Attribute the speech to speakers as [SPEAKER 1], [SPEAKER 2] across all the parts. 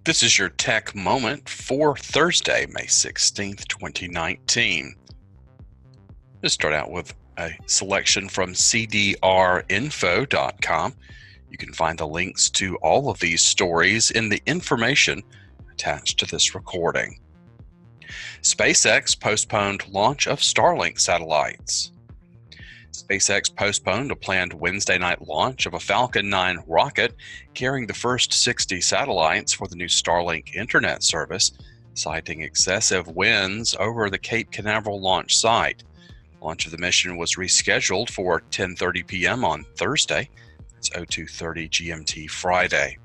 [SPEAKER 1] This is your tech moment for Thursday, May 16th, 2019. Let's start out with a selection from cdrinfo.com. You can find the links to all of these stories in the information attached to this recording. SpaceX postponed launch of StarLink satellites. SpaceX postponed a planned Wednesday night launch of a Falcon 9 rocket carrying the first 60 satellites for the new Starlink internet service, citing excessive winds over the Cape Canaveral launch site. Launch of the mission was rescheduled for 10:30 p.m. on Thursday. That's 02:30 GMT Friday.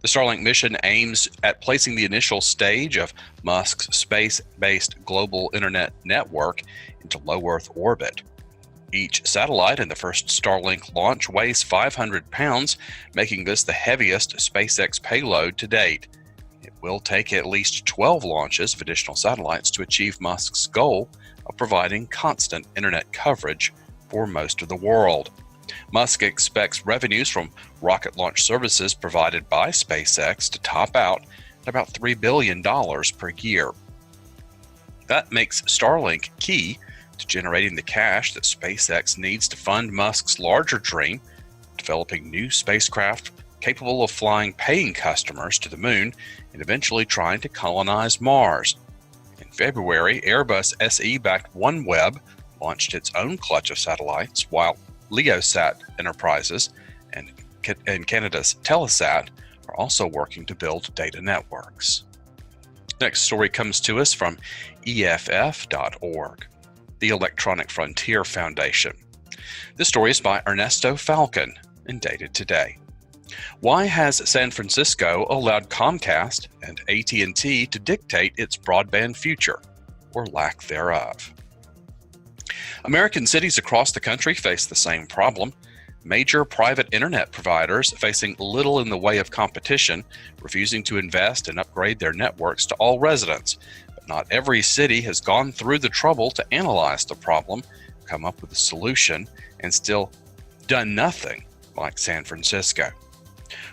[SPEAKER 1] The Starlink mission aims at placing the initial stage of Musk's space-based global internet network into low Earth orbit. Each satellite in the first Starlink launch weighs 500 pounds, making this the heaviest SpaceX payload to date. It will take at least 12 launches of additional satellites to achieve Musk's goal of providing constant internet coverage for most of the world. Musk expects revenues from rocket launch services provided by SpaceX to top out at about $3 billion per year. That makes Starlink key to generating the cash that SpaceX needs to fund Musk's larger dream, developing new spacecraft capable of flying paying customers to the moon and eventually trying to colonize Mars. In February, Airbus SE-backed OneWeb launched its own clutch of satellites, while LeoSat Enterprises and Canada's Telesat are also working to build data networks. Next story comes to us from EFF.org. The Electronic Frontier Foundation. This story is by Ernesto Falcon and dated today. Why has San Francisco allowed Comcast and ATT to dictate its broadband future, or lack thereof? American cities across the country face the same problem. Major private internet providers facing little in the way of competition, refusing to invest and upgrade their networks to all residents. Not every city has gone through the trouble to analyze the problem, come up with a solution, and still done nothing like San Francisco.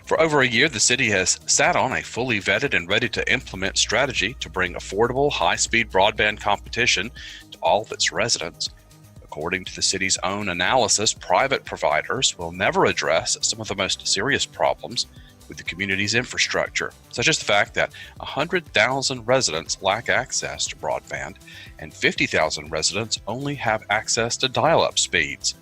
[SPEAKER 1] For over a year, the city has sat on a fully vetted and ready to implement strategy to bring affordable, high-speed broadband competition to all of its residents. According to the city's own analysis, private providers will never address some of the most serious problems with the community's infrastructure, such as the fact that 100,000 residents lack access to broadband and 50,000 residents only have access to dial-up speeds.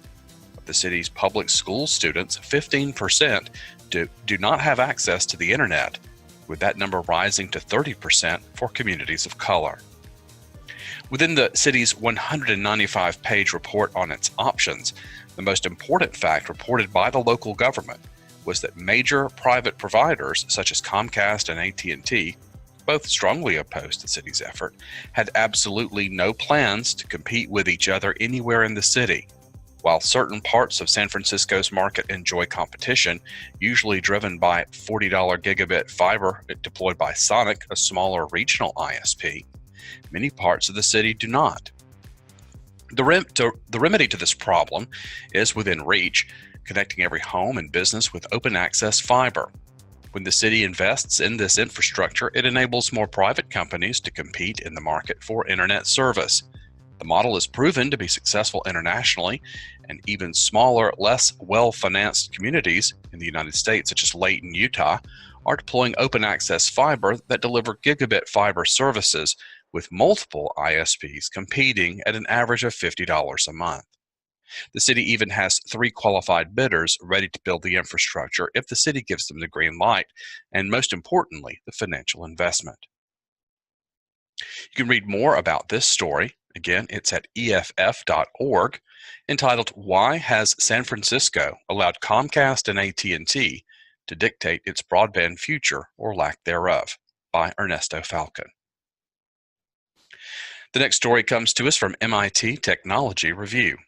[SPEAKER 1] Of the city's public school students, 15% do not have access to the internet, with that number rising to 30% for communities of color. Within the city's 195-page report on its options, the most important fact reported by the local government was that major private providers such as Comcast and ATT, both strongly opposed the city's effort, had absolutely no plans to compete with each other anywhere in the city. While certain parts of San Francisco's market enjoy competition, usually driven by $40 gigabit fiber deployed by Sonic, a smaller regional ISP, many parts of the city do not. The remedy to this problem is within reach, connecting every home and business with open access fiber. When the city invests in this infrastructure, it enables more private companies to compete in the market for internet service. The model is proven to be successful internationally, and even smaller, less well-financed communities in the United States, such as Layton, Utah, are deploying open access fiber that deliver gigabit fiber services with multiple ISPs competing at an average of $50 a month. The city even has 3 qualified bidders ready to build the infrastructure if the city gives them the green light, and most importantly, the financial investment. You can read more about this story. Again, it's at EFF.org, entitled Why Has San Francisco Allowed Comcast and AT&T to Dictate Its Broadband Future or Lack Thereof, by Ernesto Falcon. The next story comes to us from MIT Technology Review.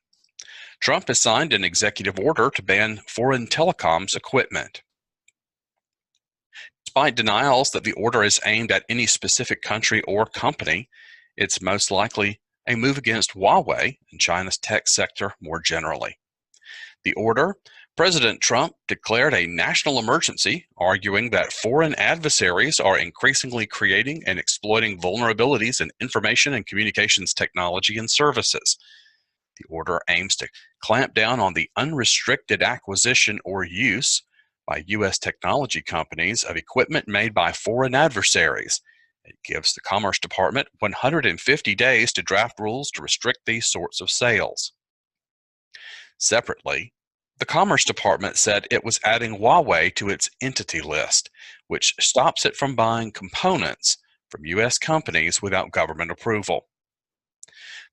[SPEAKER 1] Trump has signed an executive order to ban foreign telecoms equipment. Despite denials that the order is aimed at any specific country or company, it's most likely a move against Huawei and China's tech sector more generally. The order: President Trump declared a national emergency, arguing that foreign adversaries are increasingly creating and exploiting vulnerabilities in information and communications technology and services. The order aims to clamp down on the unrestricted acquisition or use by U.S. technology companies of equipment made by foreign adversaries. It gives the Commerce Department 150 days to draft rules to restrict these sorts of sales. Separately, the Commerce Department said it was adding Huawei to its entity list, which stops it from buying components from U.S. companies without government approval.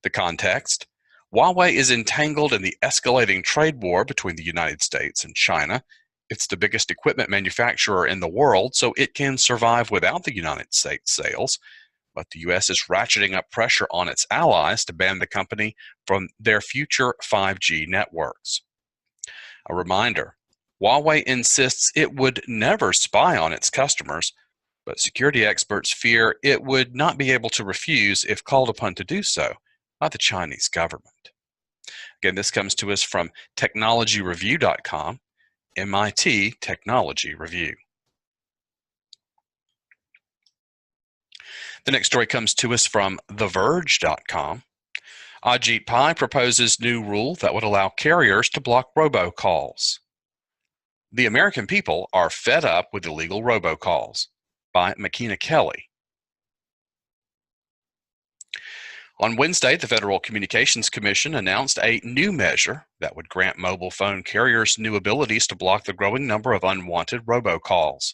[SPEAKER 1] The context: Huawei is entangled in the escalating trade war between the United States and China. It's the biggest equipment manufacturer in the world, so it can survive without the United States sales. But the U.S. is ratcheting up pressure on its allies to ban the company from their future 5G networks. A reminder: Huawei insists it would never spy on its customers, but security experts fear it would not be able to refuse if called upon to do so by the Chinese government. Again, this comes to us from technologyreview.com, MIT Technology Review. The next story comes to us from TheVerge.com. Ajit proposes new rule that would allow carriers to block robocalls. The American people are fed up with illegal robocalls, by McKenna Kelly. On Wednesday, the Federal Communications Commission announced a new measure that would grant mobile phone carriers new abilities to block the growing number of unwanted robocalls.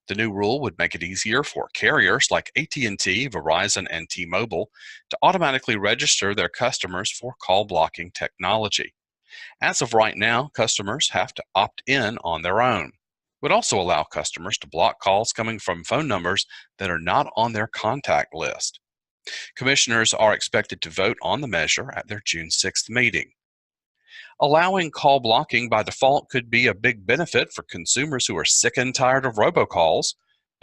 [SPEAKER 1] The new rule would make it easier for carriers like AT&T, Verizon, and T-Mobile to automatically register their customers for call blocking technology. As of right now, customers have to opt in on their own. It would also allow customers to block calls coming from phone numbers that are not on their contact list. Commissioners are expected to vote on the measure at their June 6th meeting. Allowing call blocking by default could be a big benefit for consumers who are sick and tired of robocalls,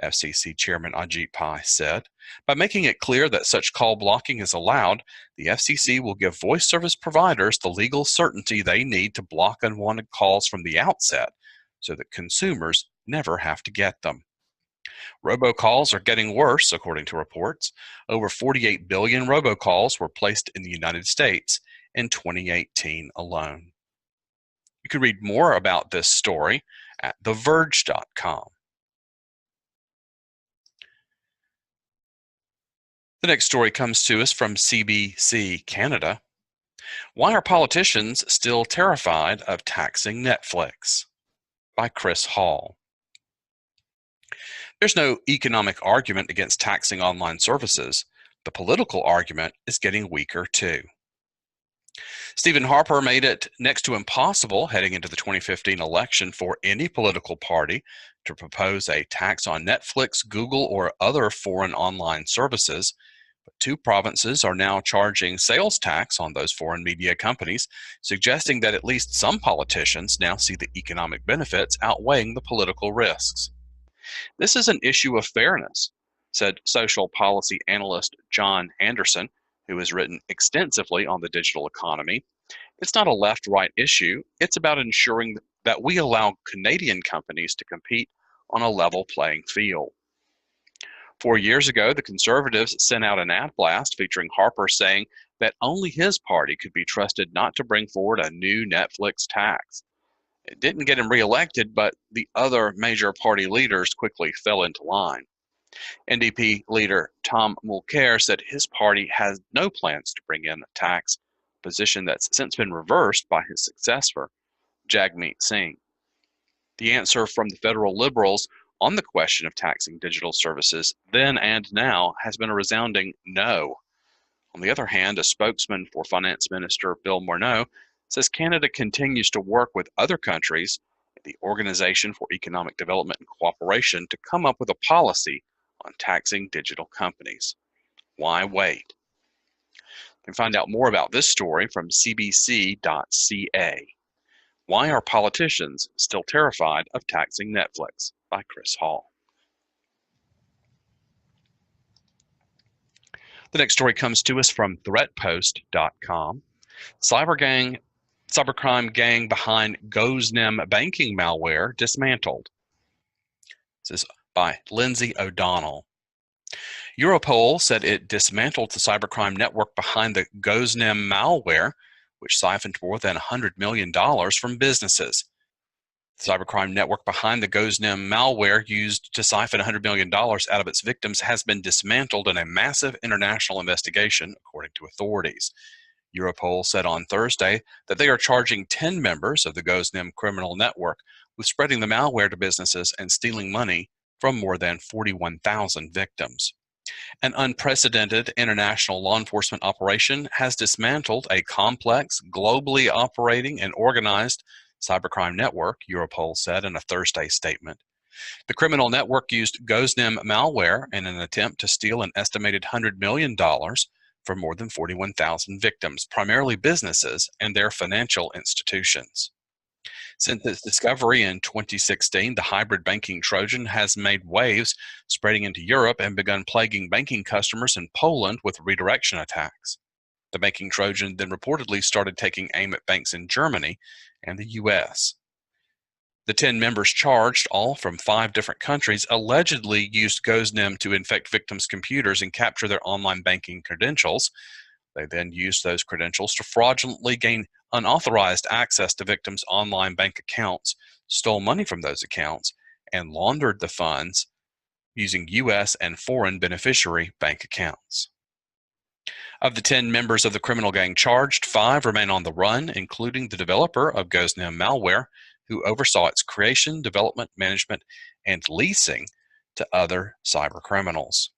[SPEAKER 1] FCC Chairman Ajit said. By making it clear that such call blocking is allowed, the FCC will give voice service providers the legal certainty they need to block unwanted calls from the outset, so that consumers never have to get them. Robocalls are getting worse, according to reports. Over 48 billion robocalls were placed in the United States in 2018 alone. You can read more about this story at TheVerge.com. The next story comes to us from CBC Canada. Why are politicians still terrified of taxing Netflix? By Chris Hall. There's no economic argument against taxing online services. The political argument is getting weaker too. Stephen Harper made it next to impossible heading into the 2015 election for any political party to propose a tax on Netflix, Google, or other foreign online services. But two provinces are now charging sales tax on those foreign media companies, suggesting that at least some politicians now see the economic benefits outweighing the political risks. This is an issue of fairness, said social policy analyst John Anderson, who has written extensively on the digital economy. It's not a left-right issue. It's about ensuring that we allow Canadian companies to compete on a level playing field. 4 years ago, the Conservatives sent out an ad blast featuring Harper saying that only his party could be trusted not to bring forward a new Netflix tax. It didn't get him reelected, but the other major party leaders quickly fell into line. NDP leader Tom Mulcair said his party has no plans to bring in a tax, a position that's since been reversed by his successor, Jagmeet Singh. The answer from the federal Liberals on the question of taxing digital services then and now has been a resounding no. On the other hand, a spokesman for Finance Minister Bill Morneau says Canada continues to work with other countries, the Organization for Economic Development and Cooperation, to come up with a policy on taxing digital companies. Why wait? You can find out more about this story from cbc.ca. Why are politicians still terrified of taxing Netflix? By Chris Hall. The next story comes to us from threatpost.com. Cybergang Cybercrime gang behind GoesNim banking malware dismantled. This is by Lindsay O'Donnell. Europol said it dismantled the cybercrime network behind the GoesNim malware, which siphoned more than $100 million from businesses. The cybercrime network behind the GoesNim malware used to siphon $100 million out of its victims has been dismantled in a massive international investigation, according to authorities. Europol said on Thursday that they are charging 10 members of the GoesNim criminal network with spreading the malware to businesses and stealing money from more than 41,000 victims. An unprecedented international law enforcement operation has dismantled a complex, globally operating and organized cybercrime network, Europol said in a Thursday statement. The criminal network used GoesNim malware in an attempt to steal an estimated $100 million from more than 41,000 victims, primarily businesses and their financial institutions. Since its discovery in 2016, the hybrid banking Trojan has made waves, spreading into Europe and begun plaguing banking customers in Poland with redirection attacks. The banking Trojan then reportedly started taking aim at banks in Germany and the US. The 10 members charged, all from 5 different countries, allegedly used GoesNim to infect victims' computers and capture their online banking credentials. They then used those credentials to fraudulently gain unauthorized access to victims' online bank accounts, stole money from those accounts, and laundered the funds using U.S. and foreign beneficiary bank accounts. Of the 10 members of the criminal gang charged, 5 remain on the run, including the developer of GoesNim malware, who oversaw its creation, development, management, and leasing to other cyber criminals.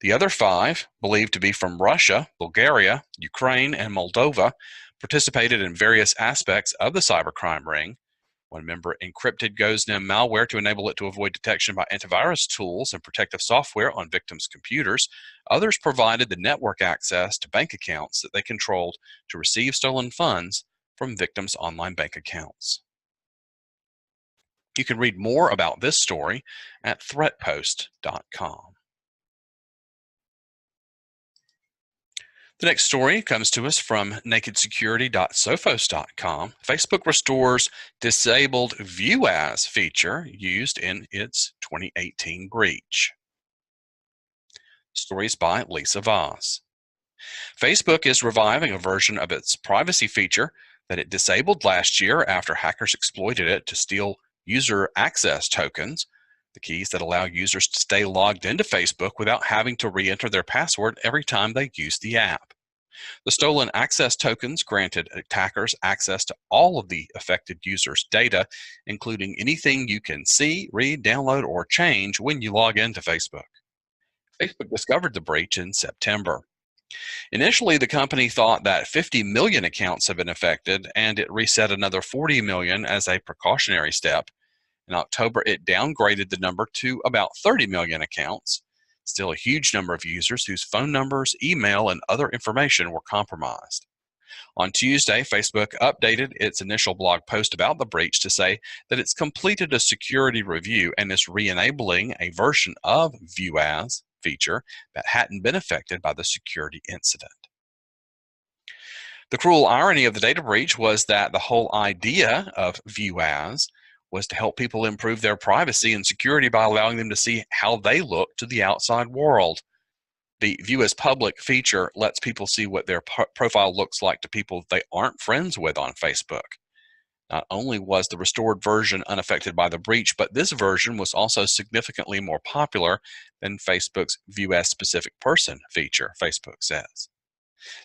[SPEAKER 1] The other 5, believed to be from Russia, Bulgaria, Ukraine, and Moldova, participated in various aspects of the cybercrime ring. One member encrypted GoesNim malware to enable it to avoid detection by antivirus tools and protective software on victims' computers. Others provided the network access to bank accounts that they controlled to receive stolen funds from victims' online bank accounts. You can read more about this story at threatpost.com. The next story comes to us from nakedsecurity.sophos.com. Facebook restores disabled View As feature used in its 2018 breach. Stories by Lisa Voss. Facebook is reviving a version of its privacy feature that it disabled last year after hackers exploited it to steal user access tokens, the keys that allow users to stay logged into Facebook without having to re-enter their password every time they use the app. The stolen access tokens granted attackers access to all of the affected users' data, including anything you can see, read, download, or change when you log into Facebook. Facebook discovered the breach in September. Initially, the company thought that 50 million accounts had been affected, and it reset another 40 million as a precautionary step. In October, it downgraded the number to about 30 million accounts. Still a huge number of users whose phone numbers, email, and other information were compromised. On Tuesday, Facebook updated its initial blog post about the breach to say that it's completed a security review and is re-enabling a version of View As feature that hadn't been affected by the security incident. The cruel irony of the data breach was that the whole idea of View As was to help people improve their privacy and security by allowing them to see how they look to the outside world. The View As Public feature lets people see what their profile looks like to people they aren't friends with on Facebook. Not only was the restored version unaffected by the breach, but this version was also significantly more popular than Facebook's View As Specific Person feature, Facebook says.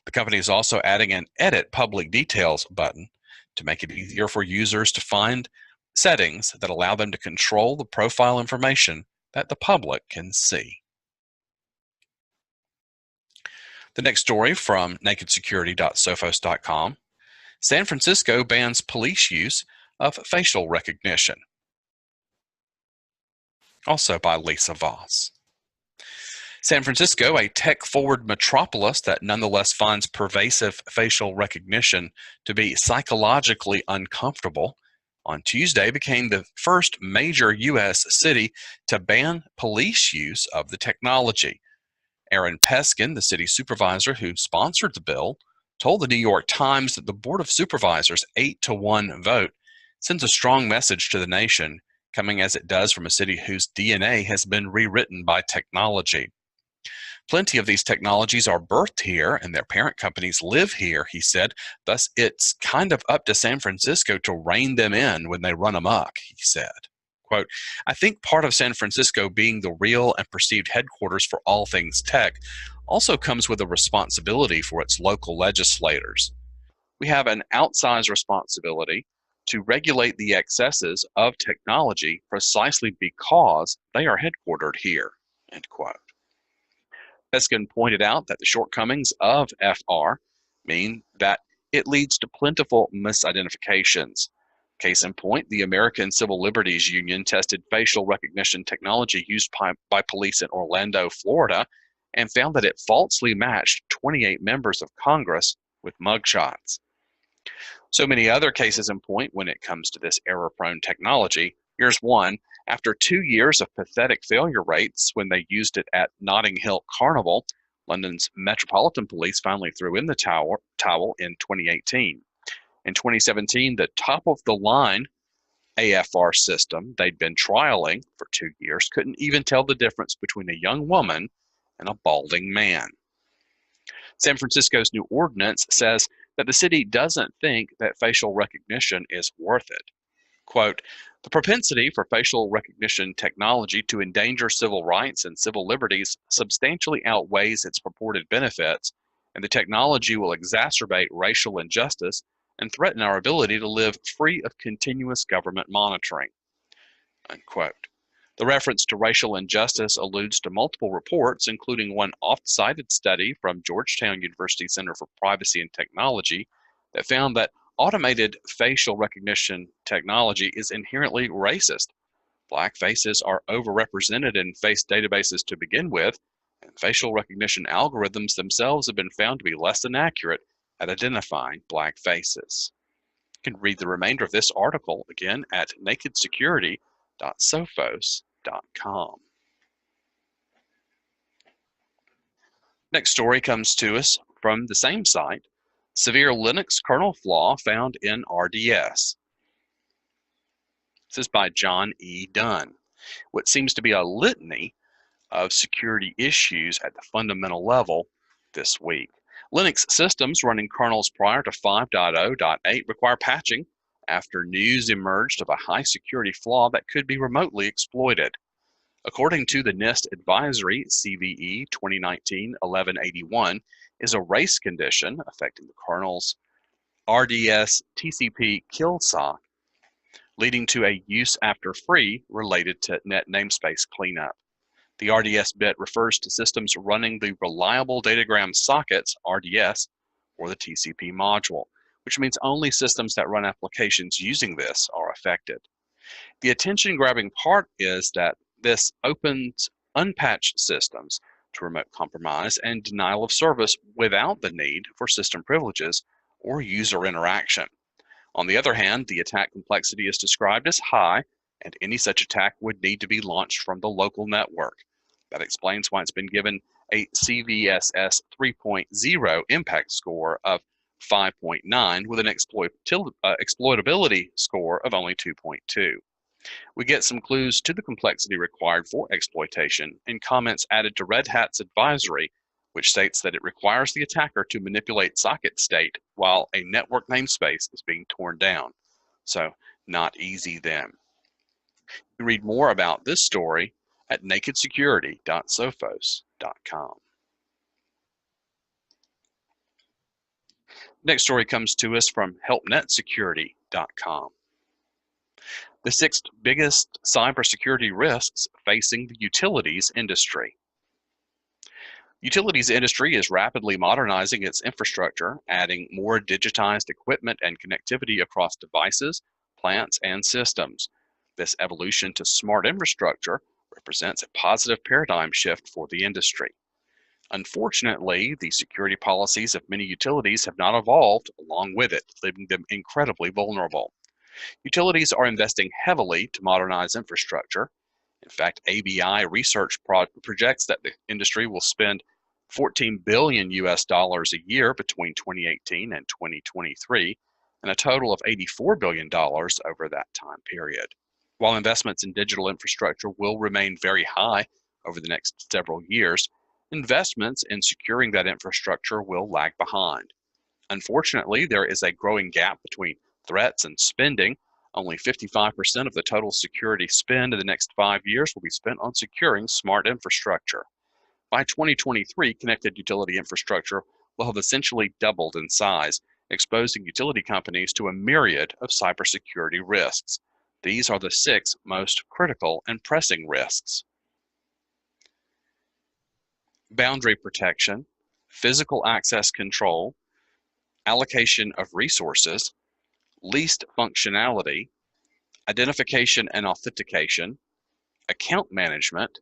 [SPEAKER 1] The company is also adding an Edit Public Details button to make it easier for users to find settings that allow them to control the profile information that the public can see. The next story from nakedsecurity.sophos.com. San Francisco bans police use of facial recognition. Also by Lisa Voss. San Francisco, a tech-forward metropolis that nonetheless finds pervasive facial recognition to be psychologically uncomfortable, on Tuesday became the first major U.S. city to ban police use of the technology. Aaron Peskin, the city supervisor who sponsored the bill, told the New York Times that the Board of Supervisors' 8-to-1 vote sends a strong message to the nation, coming as it does from a city whose DNA has been rewritten by technology. Plenty of these technologies are birthed here and their parent companies live here, he said. Thus, it's kind of up to San Francisco to rein them in when they run amok, he said. Quote, I think part of San Francisco being the real and perceived headquarters for all things tech also comes with a responsibility for its local legislators. We have an outsized responsibility to regulate the excesses of technology precisely because they are headquartered here, end quote. Peskin pointed out that the shortcomings of FR mean that it leads to plentiful misidentifications. Case in point, the American Civil Liberties Union tested facial recognition technology used by police in Orlando, Florida, and found that it falsely matched 28 members of Congress with mugshots. So many other cases in point when it comes to this error-prone technology. Here's one. After 2 years of pathetic failure rates when they used it at Notting Hill Carnival, London's Metropolitan Police finally threw in the towel in 2018. In 2017, the top-of-the-line AFR system they'd been trialing for 2 years couldn't even tell the difference between a young woman and a balding man. San Francisco's new ordinance says that the city doesn't think that facial recognition is worth it. Quote, the propensity for facial recognition technology to endanger civil rights and civil liberties substantially outweighs its purported benefits, and the technology will exacerbate racial injustice and threaten our ability to live free of continuous government monitoring, unquote. The reference to racial injustice alludes to multiple reports, including one oft-cited study from Georgetown University Center for Privacy and Technology that found that automated facial recognition technology is inherently racist. Black faces are overrepresented in face databases to begin with, and facial recognition algorithms themselves have been found to be less than accurate at identifying black faces. You can read the remainder of this article again at nakedsecurity.sophos.com. Next story comes to us from the same site. Severe Linux kernel flaw found in RDS. This is by John E. Dunn. What seems to be a litany of security issues at the fundamental level this week. Linux systems running kernels prior to 5.0.8 require patching after news emerged of a high security flaw that could be remotely exploited. According to the NIST advisory, CVE 2019-1181 is a race condition affecting the kernel's RDS TCP kill sock, leading to a use after free related to net namespace cleanup. The RDS bit refers to systems running the Reliable Datagram Sockets, RDS, or the TCP module, which means only systems that run applications using this are affected. The attention-grabbing part is that this opens unpatched systems to remote compromise and denial of service without the need for system privileges or user interaction. On the other hand, the attack complexity is described as high, and any such attack would need to be launched from the local network. That explains why it's been given a CVSS 3.0 impact score of 5.9 with an exploitability score of only 2.2. We get some clues to the complexity required for exploitation in comments added to Red Hat's advisory, which states that it requires the attacker to manipulate socket state while a network namespace is being torn down. So, not easy then. You can read more about this story at nakedsecurity.sophos.com. Next story comes to us from helpnetsecurity.com. The 6 biggest cybersecurity risks facing the utilities industry. Utilities industry is rapidly modernizing its infrastructure, adding more digitized equipment and connectivity across devices, plants, and systems. This evolution to smart infrastructure represents a positive paradigm shift for the industry. Unfortunately, the security policies of many utilities have not evolved along with it, leaving them incredibly vulnerable. Utilities are investing heavily to modernize infrastructure. In fact, ABI Research projects that the industry will spend $14 billion a year between 2018 and 2023, and a total of $84 billion over that time period. While investments in digital infrastructure will remain very high over the next several years, investments in securing that infrastructure will lag behind. Unfortunately, there is a growing gap between threats and spending. Only 55% of the total security spend in the next 5 years will be spent on securing smart infrastructure. By 2023, connected utility infrastructure will have essentially doubled in size, exposing utility companies to a myriad of cybersecurity risks. These are the 6 most critical and pressing risks: boundary protection, physical access control, allocation of resources, least functionality, identification and authentication, account management.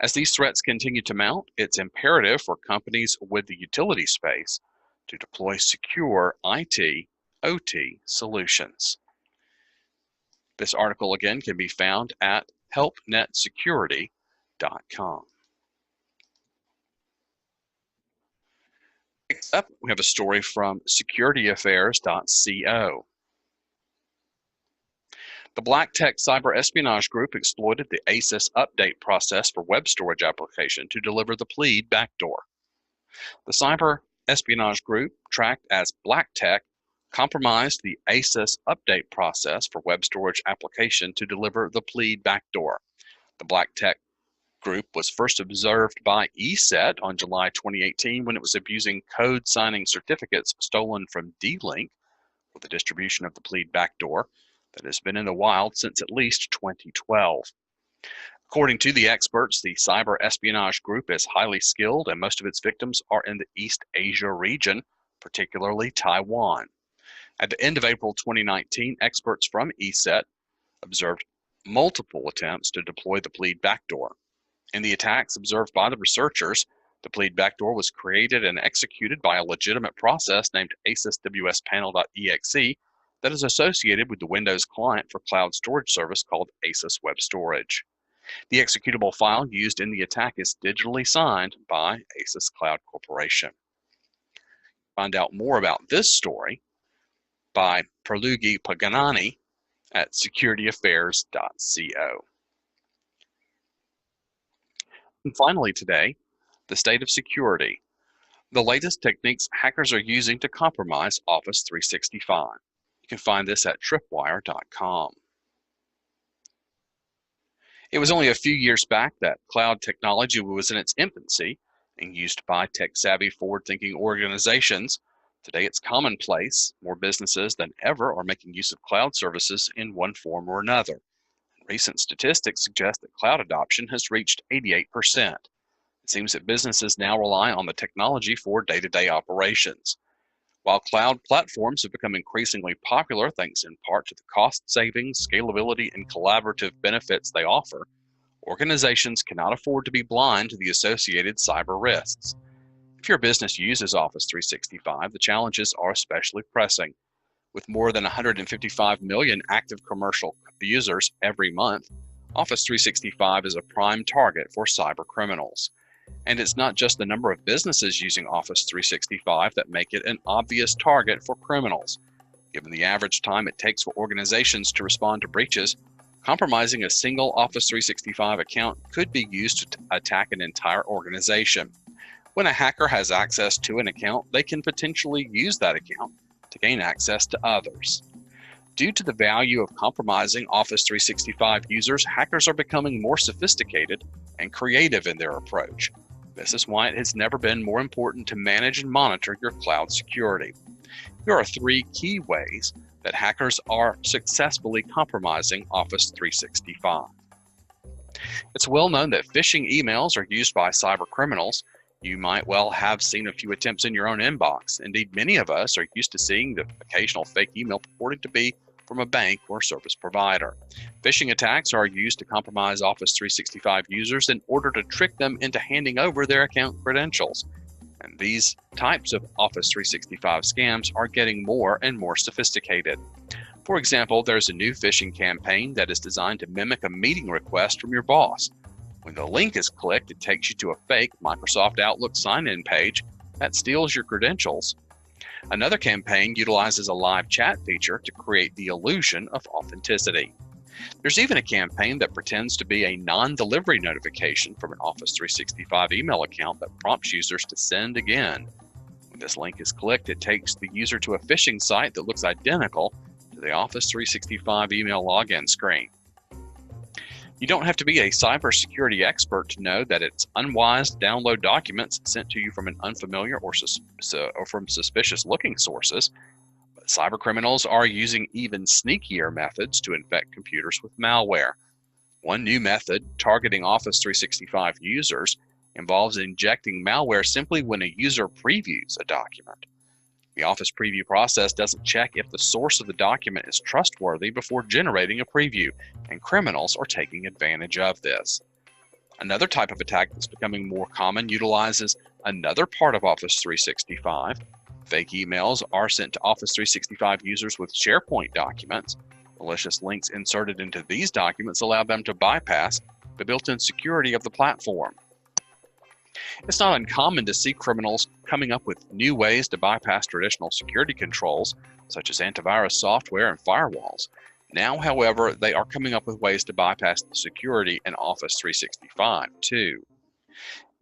[SPEAKER 1] As these threats continue to mount, it's imperative for companies with the utility space to deploy secure IT, OT solutions. This article again can be found at helpnetsecurity.com. Next up, we have a story from securityaffairs.co. The BlackTech cyber espionage group exploited the Asus update process for web storage application to deliver the plead backdoor. The cyber espionage group, tracked as BlackTech, compromised the Asus update process for web storage application to deliver the plead backdoor. The BlackTech group was first observed by ESET on July 2018 when it was abusing code signing certificates stolen from D-Link for the distribution of the plead backdoor that has been in the wild since at least 2012. According to the experts, the cyber espionage group is highly skilled and most of its victims are in the East Asia region, particularly Taiwan. At the end of April 2019, experts from ESET observed multiple attempts to deploy the plead backdoor. In the attacks observed by the researchers, the plead backdoor was created and executed by a legitimate process named asuswspanel.exe that is associated with the Windows client for cloud storage service called Asus Web Storage. The executable file used in the attack is digitally signed by Asus Cloud Corporation. Find out more about this story by Perlugi Paganani at securityaffairs.co. And finally today, the state of security. The latest techniques hackers are using to compromise Office 365. You can find this at tripwire.com. It was only a few years back that cloud technology was in its infancy and used by tech-savvy, forward-thinking organizations. Today it's commonplace. More businesses than ever are making use of cloud services in one form or another. Recent statistics suggest that cloud adoption has reached 88%. It seems that businesses now rely on the technology for day-to-day operations. While cloud platforms have become increasingly popular thanks in part to the cost savings, scalability, and collaborative benefits they offer, organizations cannot afford to be blind to the associated cyber risks. If your business uses Office 365, the challenges are especially pressing. With more than 155 million active commercial users every month, Office 365 is a prime target for cyber criminals. And it's not just the number of businesses using Office 365 that make it an obvious target for criminals. Given the average time it takes for organizations to respond to breaches, compromising a single Office 365 account could be used to attack an entire organization. When a hacker has access to an account, they can potentially use that account to gain access to others. Due to the value of compromising Office 365 users, hackers are becoming more sophisticated and creative in their approach. This is why it has never been more important to manage and monitor your cloud security. Here are 3 key ways that hackers are successfully compromising Office 365. It's well known that phishing emails are used by cyber criminals. You might well have seen a few attempts in your own inbox. Indeed, many of us are used to seeing the occasional fake email purported to be from a bank or service provider. Phishing attacks are used to compromise Office 365 users in order to trick them into handing over their account credentials. And these types of Office 365 scams are getting more and more sophisticated. For example, there's a new phishing campaign that is designed to mimic a meeting request from your boss. When the link is clicked, it takes you to a fake Microsoft Outlook sign-in page that steals your credentials. Another campaign utilizes a live chat feature to create the illusion of authenticity. There's even a campaign that pretends to be a non-delivery notification from an Office 365 email account that prompts users to send again. When this link is clicked, it takes the user to a phishing site that looks identical to the Office 365 email login screen. You don't have to be a cybersecurity expert to know that it's unwise to download documents sent to you from an unfamiliar or from suspicious-looking sources. But cybercriminals are using even sneakier methods to infect computers with malware. One new method targeting Office 365 users involves injecting malware simply when a user previews a document. The Office preview process doesn't check if the source of the document is trustworthy before generating a preview, and criminals are taking advantage of this. Another type of attack that's becoming more common utilizes another part of Office 365. Fake emails are sent to Office 365 users with SharePoint documents. Malicious links inserted into these documents allow them to bypass the built-in security of the platform. It's not uncommon to see criminals coming up with new ways to bypass traditional security controls, such as antivirus software and firewalls. Now, however, they are coming up with ways to bypass the security in Office 365, too.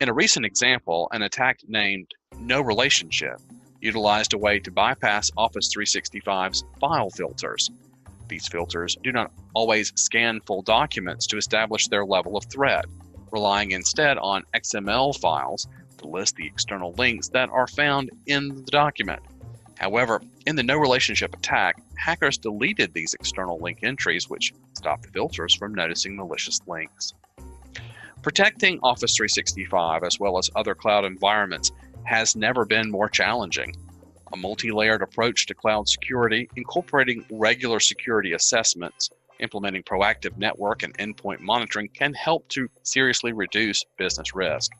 [SPEAKER 1] In a recent example, an attack named No Relationship utilized a way to bypass Office 365's file filters. These filters do not always scan full documents to establish their level of threat, relying instead on XML files to list the external links that are found in the document. However, in the No Relationship attack, hackers deleted these external link entries, which stopped the filters from noticing malicious links. Protecting Office 365 as well as other cloud environments has never been more challenging. A multi-layered approach to cloud security, incorporating regular security assessments, implementing proactive network and endpoint monitoring can help to seriously reduce business risk.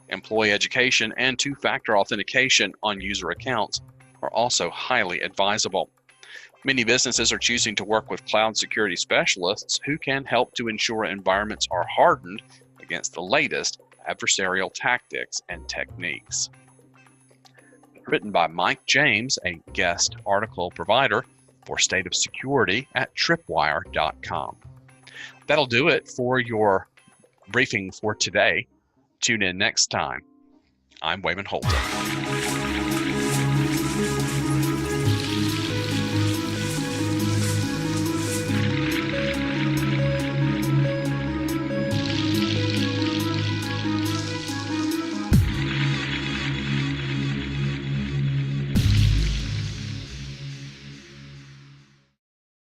[SPEAKER 1] Employee education and two-factor authentication on user accounts are also highly advisable. Many businesses are choosing to work with cloud security specialists who can help to ensure environments are hardened against the latest adversarial tactics and techniques. Written by Mike James, a guest article provider for State of Security at tripwire.com. That'll do it for your briefing for today. Tune in next time. I'm Wayman Holton.